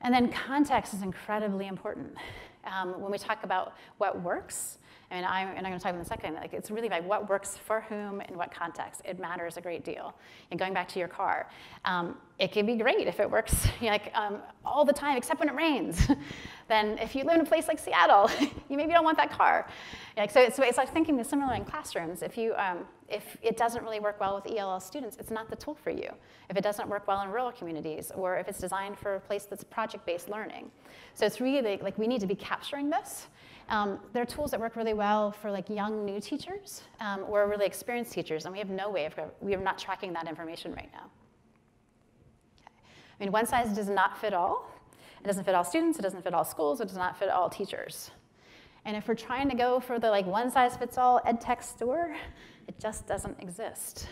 And then context is incredibly important. When we talk about what works, and I'm going to talk about in a second, like it's really like what works for whom in what context. It matters a great deal. And going back to your car, it can be great if it works all the time, except when it rains. Then if you live in a place like Seattle, you maybe don't want that car. So it's like thinking similar in classrooms. If it doesn't really work well with ELL students, it's not the tool for you. If it doesn't work well in rural communities, or if it's designed for a place that's project-based learning. So it's really like we need to be capturing this. There are tools that work really well for like young new teachers or really experienced teachers, and we have no way of, we are not tracking that information right now. Okay. I mean, one size does not fit all. It doesn't fit all students, it doesn't fit all schools, it does not fit all teachers. And if we're trying to go for the like one size fits all EdTech store, it just doesn't exist.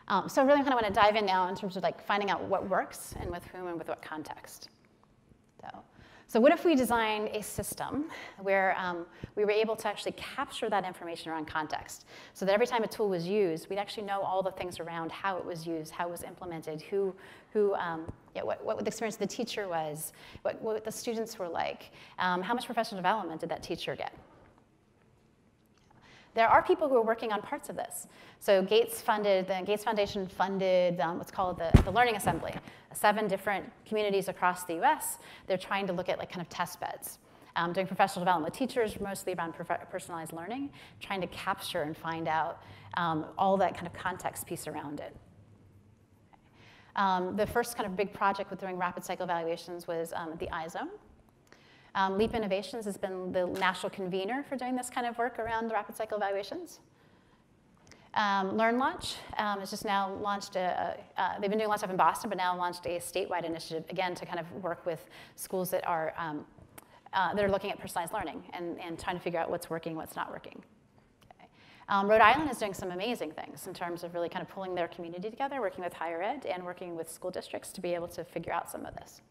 So I really kind of want to dive in now in terms of like finding out what works and with whom and with what context. So what if we designed a system where we were able to actually capture that information around context, so that every time a tool was used, we'd actually know all the things around how it was used, how it was implemented, what the experience of the teacher was, what the students were like, how much professional development did that teacher get. There are people who are working on parts of this. So the Gates Foundation funded what's called the Learning Assembly, 7 different communities across the US. They're trying to look at like kind of test beds, doing professional development with teachers, mostly around personalized learning, trying to capture and find out all that kind of context piece around it. The first kind of big project with doing rapid cycle evaluations was at the iZone. Leap Innovations has been the national convener for doing this kind of work around the rapid cycle evaluations. LearnLaunch has just now launched they've been doing a lot of stuff in Boston, but now launched a statewide initiative, again, to kind of work with schools that are looking at personalized learning and trying to figure out what's working, what's not working. Okay. Rhode Island is doing some amazing things in terms of really kind of pulling their community together, working with higher ed and working with school districts to be able to figure out some of this.